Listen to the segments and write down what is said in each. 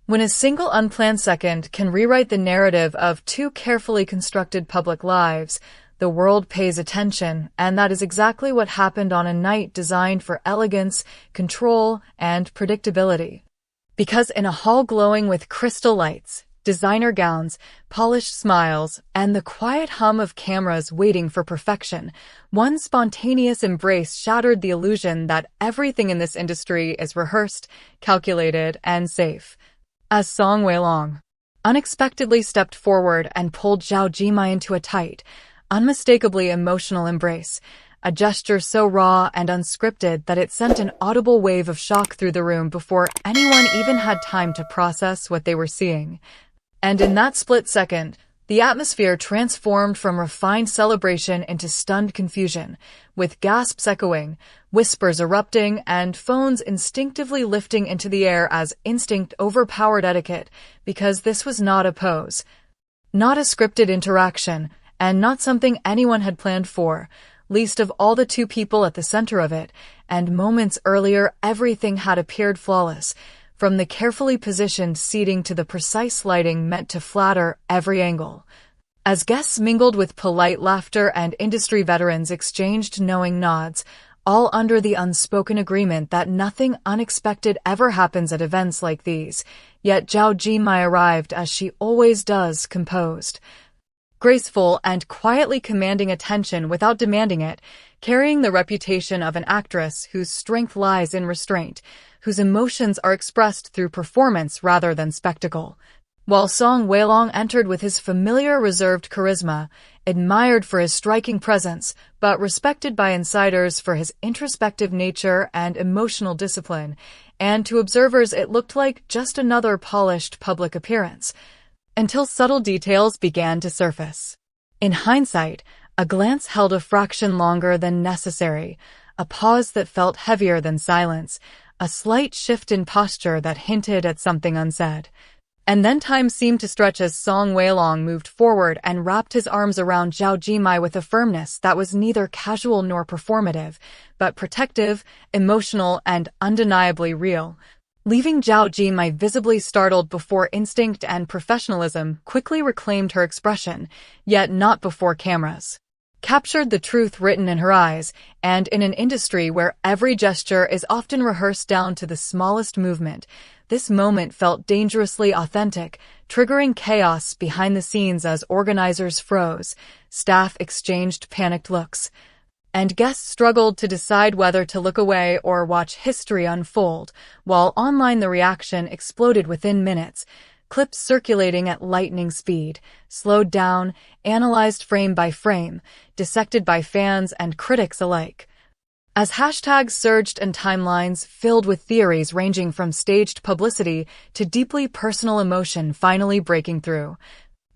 When a single unplanned second can rewrite the narrative of two carefully constructed public lives, the world pays attention, and that is exactly what happened on a night designed for elegance, control, and predictability. Because in a hall glowing with crystal lights, designer gowns, polished smiles, and the quiet hum of cameras waiting for perfection, one spontaneous embrace shattered the illusion that everything in this industry is rehearsed, calculated, and safe. As Song Weilong unexpectedly stepped forward and pulled Zhao Jinmai into a tight, unmistakably emotional embrace, a gesture so raw and unscripted that it sent an audible wave of shock through the room before anyone even had time to process what they were seeing. And in that split second, the atmosphere transformed from refined celebration into stunned confusion, with gasps echoing, whispers erupting, and phones instinctively lifting into the air as instinct overpowered etiquette, because this was not a pose, not a scripted interaction, and not something anyone had planned for, least of all the two people at the center of it, and moments earlier everything had appeared flawless, from the carefully positioned seating to the precise lighting meant to flatter every angle. As guests mingled with polite laughter and industry veterans exchanged knowing nods, all under the unspoken agreement that nothing unexpected ever happens at events like these, yet Zhao Jinmai arrived as she always does, composed, graceful, and quietly commanding attention without demanding it, carrying the reputation of an actress whose strength lies in restraint, whose emotions are expressed through performance rather than spectacle. While Song Weilong entered with his familiar reserved charisma, admired for his striking presence, but respected by insiders for his introspective nature and emotional discipline, and to observers it looked like just another polished public appearance, until subtle details began to surface. In hindsight, a glance held a fraction longer than necessary, a pause that felt heavier than silence, a slight shift in posture that hinted at something unsaid. And then time seemed to stretch as Song Weilong moved forward and wrapped his arms around Zhao Jinmai with a firmness that was neither casual nor performative, but protective, emotional, and undeniably real, leaving Zhao Jinmai visibly startled before instinct and professionalism quickly reclaimed her expression, yet not before cameras captured the truth written in her eyes, and in an industry where every gesture is often rehearsed down to the smallest movement, this moment felt dangerously authentic, triggering chaos behind the scenes as organizers froze, staff exchanged panicked looks, and guests struggled to decide whether to look away or watch history unfold, while online the reaction exploded within minutes, clips circulating at lightning speed, slowed down, analyzed frame by frame, dissected by fans and critics alike. As hashtags surged and timelines filled with theories ranging from staged publicity to deeply personal emotion finally breaking through,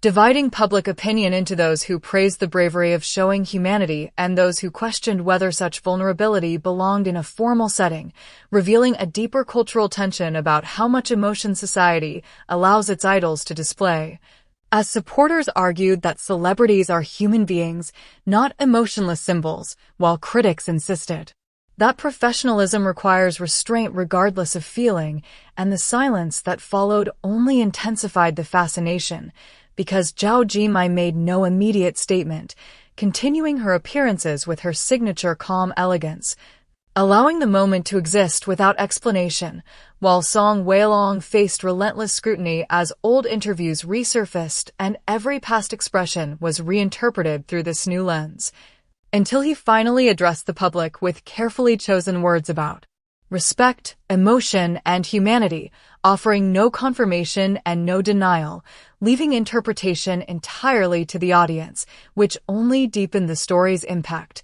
dividing public opinion into those who praised the bravery of showing humanity and those who questioned whether such vulnerability belonged in a formal setting, revealing a deeper cultural tension about how much emotion society allows its idols to display. As supporters argued that celebrities are human beings, not emotionless symbols, while critics insisted that professionalism requires restraint regardless of feeling, and the silence that followed only intensified the fascination, because Zhao Jinmai made no immediate statement, continuing her appearances with her signature calm elegance, allowing the moment to exist without explanation, while Song Weilong faced relentless scrutiny as old interviews resurfaced and every past expression was reinterpreted through this new lens, until he finally addressed the public with carefully chosen words about respect, emotion, and humanity, offering no confirmation and no denial, leaving interpretation entirely to the audience, which only deepened the story's impact.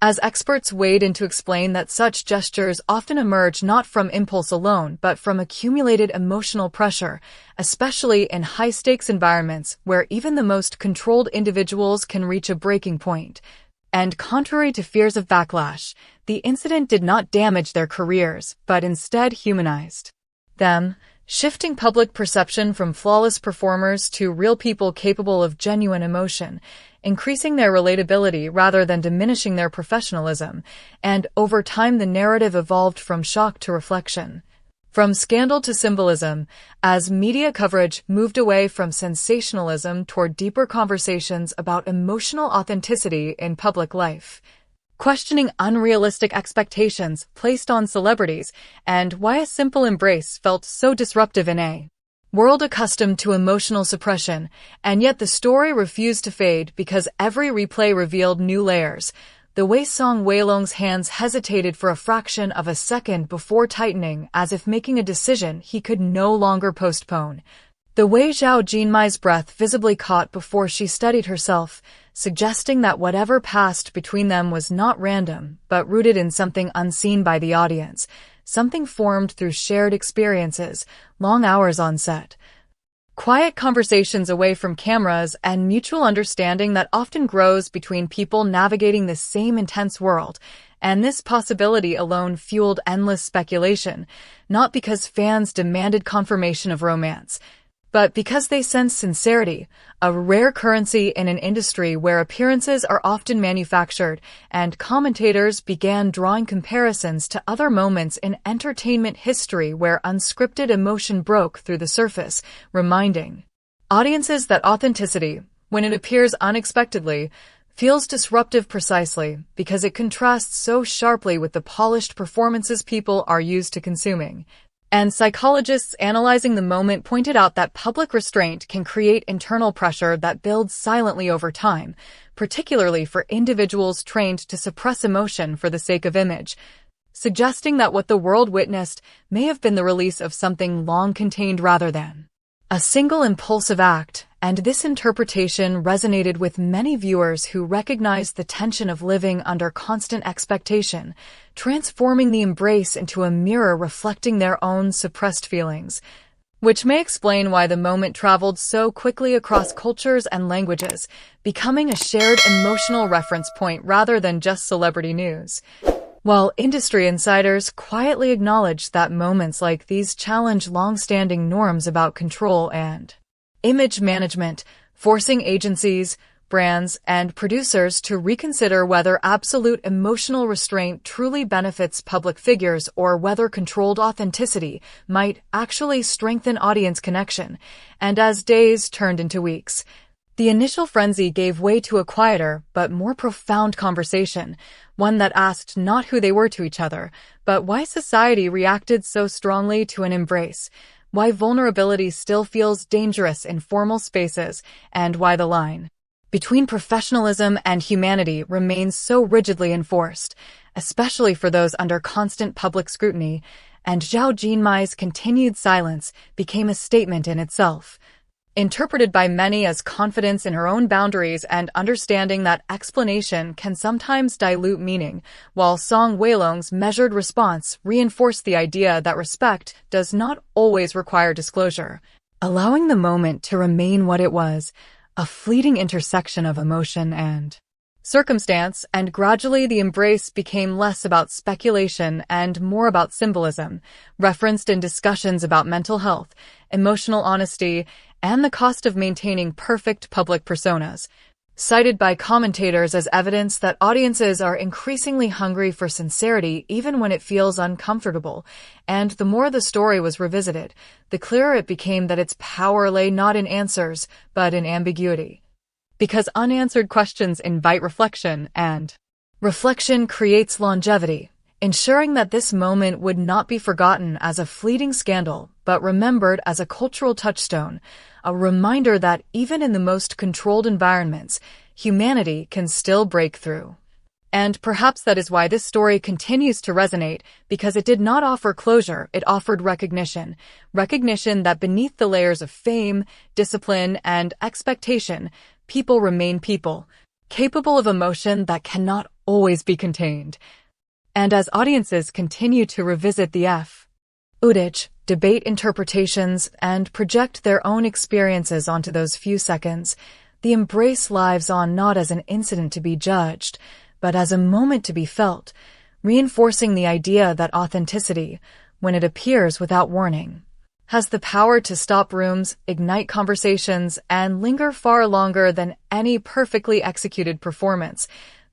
As experts weighed in to explain that such gestures often emerge not from impulse alone but from accumulated emotional pressure, especially in high-stakes environments where even the most controlled individuals can reach a breaking point. And contrary to fears of backlash, the incident did not damage their careers, but instead humanized them, shifting public perception from flawless performers to real people capable of genuine emotion, increasing their relatability rather than diminishing their professionalism, and over time the narrative evolved from shock to reflection. From scandal to symbolism, as media coverage moved away from sensationalism toward deeper conversations about emotional authenticity in public life, questioning unrealistic expectations placed on celebrities and why a simple embrace felt so disruptive in a world accustomed to emotional suppression, and yet the story refused to fade because every replay revealed new layers. The way Song Weilong's hands hesitated for a fraction of a second before tightening as if making a decision he could no longer postpone. The way Zhao Jinmai's breath visibly caught before she steadied herself, suggesting that whatever passed between them was not random, but rooted in something unseen by the audience, something formed through shared experiences, long hours on set, quiet conversations away from cameras, and mutual understanding that often grows between people navigating the same intense world. And this possibility alone fueled endless speculation, not because fans demanded confirmation of romance, but because they sensed sincerity, a rare currency in an industry where appearances are often manufactured, and commentators began drawing comparisons to other moments in entertainment history where unscripted emotion broke through the surface, reminding audiences that authenticity, when it appears unexpectedly, feels disruptive precisely because it contrasts so sharply with the polished performances people are used to consuming. And psychologists analyzing the moment pointed out that public restraint can create internal pressure that builds silently over time, particularly for individuals trained to suppress emotion for the sake of image, suggesting that what the world witnessed may have been the release of something long contained rather than a single impulsive act. And this interpretation resonated with many viewers who recognized the tension of living under constant expectation, transforming the embrace into a mirror reflecting their own suppressed feelings, which may explain why the moment traveled so quickly across cultures and languages, becoming a shared emotional reference point rather than just celebrity news. While industry insiders quietly acknowledged that moments like these challenge long-standing norms about control and image management, forcing agencies, brands, and producers to reconsider whether absolute emotional restraint truly benefits public figures or whether controlled authenticity might actually strengthen audience connection. And as days turned into weeks, the initial frenzy gave way to a quieter but more profound conversation, one that asked not who they were to each other, but why society reacted so strongly to an embrace, why vulnerability still feels dangerous in formal spaces, and why the line between professionalism and humanity remains so rigidly enforced, especially for those under constant public scrutiny. And Zhao Jinmai's continued silence became a statement in itself, interpreted by many as confidence in her own boundaries and understanding that explanation can sometimes dilute meaning, while Song Weilong's measured response reinforced the idea that respect does not always require disclosure, allowing the moment to remain what it was, a fleeting intersection of emotion and circumstance. And gradually the embrace became less about speculation and more about symbolism, referenced in discussions about mental health, emotional honesty, and the cost of maintaining perfect public personas, cited by commentators as evidence that audiences are increasingly hungry for sincerity even when it feels uncomfortable. And the more the story was revisited, the clearer it became that its power lay not in answers, but in ambiguity. Because unanswered questions invite reflection, and reflection creates longevity, ensuring that this moment would not be forgotten as a fleeting scandal, but remembered as a cultural touchstone, a reminder that even in the most controlled environments, humanity can still break through. And perhaps that is why this story continues to resonate, because it did not offer closure, it offered recognition. Recognition that beneath the layers of fame, discipline, and expectation, people remain people, capable of emotion that cannot always be contained. And as audiences continue to revisit the footage, debate interpretations, and project their own experiences onto those few seconds, the embrace lives on not as an incident to be judged, but as a moment to be felt, reinforcing the idea that authenticity, when it appears without warning, has the power to stop rooms, ignite conversations, and linger far longer than any perfectly executed performance.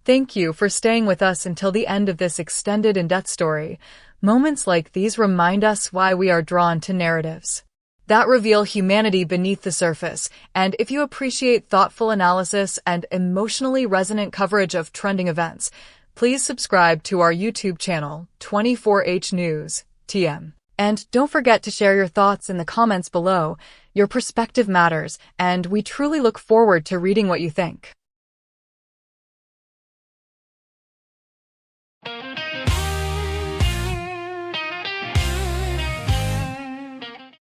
Thank you for staying with us until the end of this extended in-depth story. Moments like these remind us why we are drawn to narratives that reveal humanity beneath the surface. And if you appreciate thoughtful analysis and emotionally resonant coverage of trending events, please subscribe to our YouTube channel, 24H News, TM. And don't forget to share your thoughts in the comments below. Your perspective matters, and we truly look forward to reading what you think.